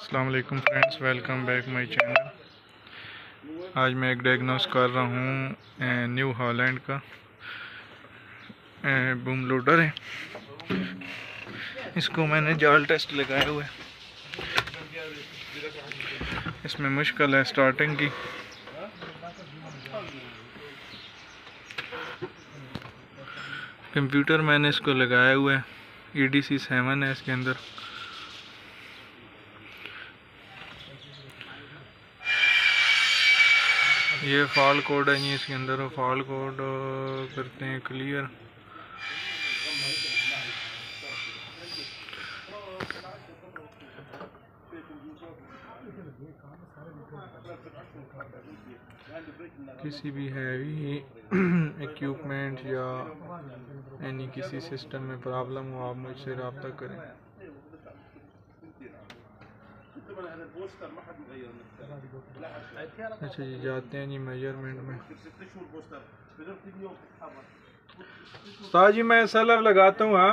अस्सलाम वालेकुम friends, welcome back my channel. आज मैं एक डायग्नोस कर रहा हूँ न्यू हॉलैंड का बूम लोडर है। इसको मैंने जाल टेस्ट लगाया हुआ है। इसमें मुश्किल है स्टार्टिंग की। कंप्यूटर मैंने इसको लगाया हुआ है, EDC 7 है इसके अंदर। ये फॉल कोड है, ये इसके अंदर फॉल कोड करते हैं क्लियर। किसी भी हैवी इक्विपमेंट या किसी सिस्टम में प्रॉब्लम हो, आप मुझसे रब्ता करें। अच्छा जी, जाते हैं जी मेजरमेंट में। उस्ताद जी मैं सलफ लगाता हूँ। हाँ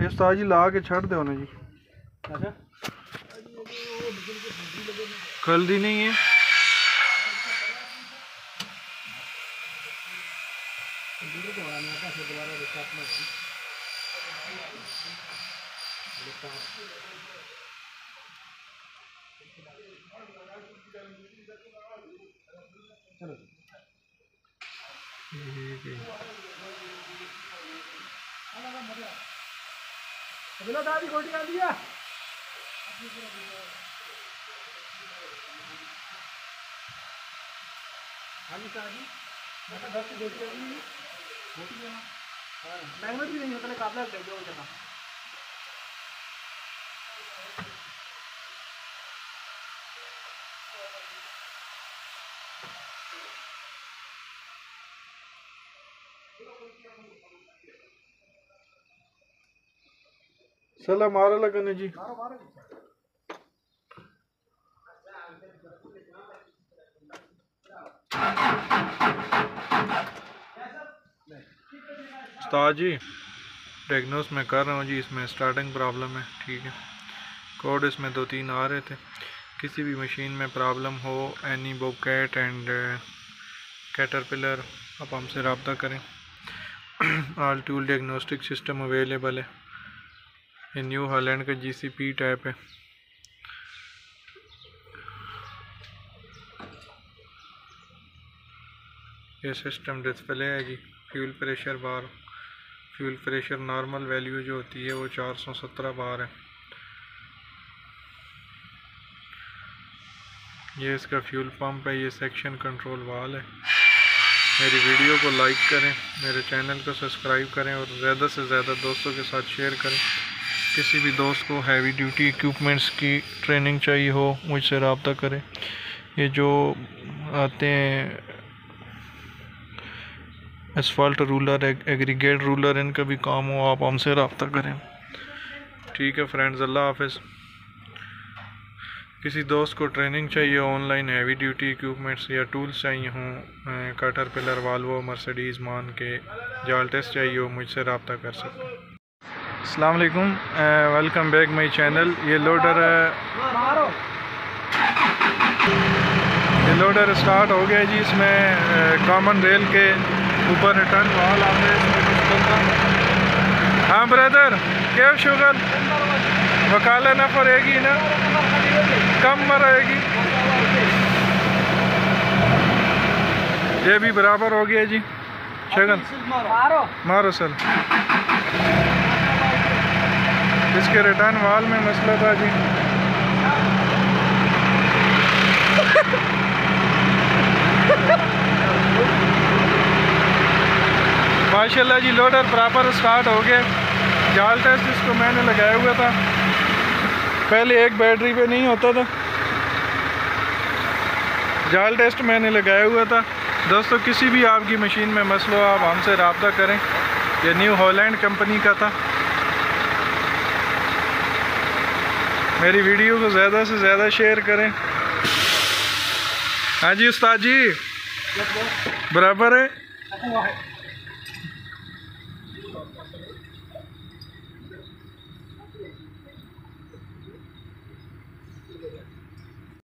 ये उस्ताद जी ला के छड़ दो ना जी। खलदी नहीं है। चलो अगला दादी गोटी आ दिया। हाँ जी शादी मैं 10 गोटी आ गई। गोटी देना मैंगो भी नहीं होता, काबला कर दो जमा। सला मारा लगने जी। उस्ताद जी डायग्नोस मैं कर रहा हूँ जी। इसमें स्टार्टिंग प्रॉब्लम है, ठीक है। कोड इसमें 2-3 आ रहे थे। किसी भी मशीन में प्रॉब्लम हो, एनी बोकैट एंड कैटरपिलर, आप हमसे रब्ता करें। All tool diagnostic system available है। ये न्यू हॉलैंड का GCP टाइप है। ये सिस्टम डिस्प्ले है जी। फ्यूल प्रेशर बार, फ्यूल प्रेशर नॉर्मल वैल्यू जो होती है वो 417 बार है। ये इसका फ्यूल पंप है। ये सेक्शन कंट्रोल वाल है। मेरी वीडियो को लाइक करें, मेरे चैनल को सब्सक्राइब करें और ज़्यादा से ज़्यादा दोस्तों के साथ शेयर करें। किसी भी दोस्त को हैवी ड्यूटी इक्विपमेंट्स की ट्रेनिंग चाहिए हो, मुझसे रब्ता करें। ये जो आते हैं एसफाल्ट रूलर, एग्रीगेट रूलर, इनका भी काम हो, आप हमसे रब्ता करें। ठीक है फ्रेंड्स, अल्लाह हाफिज़। किसी दोस्त को ट्रेनिंग चाहिए ऑनलाइन, हैवी ड्यूटी इक्विपमेंट्स या टूल्स चाहिए हों, कैटरपिलर, वाल्वो, मर्सिडीज़, मान के जाल टेस्ट चाहिए हो, मुझसे रब्ता कर सकते हैं। अस्सलाम वालेकुम, वेलकम बैक माय चैनल। ये लोडर स्टार्ट हो गया जी। इसमें कॉमन रेल के ऊपर रिटर्न वाल आ गए। इसमें कुछ चलता। हाँ ब्रदर, क्या शुगर वकाला ना पड़ेगी ना, कम मरेगी। ये भी बराबर हो गया जी। शगन मारो सर। इसके रिटर्न वाल में मसला था जी। माशाल्लाह जी लोडर प्रॉपर स्टार्ट हो गया। जाल टेस्ट इसको मैंने लगाया हुआ था, पहले एक बैटरी पे नहीं होता था। जाल टेस्ट मैंने लगाया हुआ था। दोस्तों किसी भी आपकी मशीन में मसला हो आप हमसे रब्ता करें। ये न्यू हॉलैंड कंपनी का था। मेरी वीडियो को ज़्यादा से ज़्यादा शेयर करें। हाँ जी उस्ताद जी, बराबर है।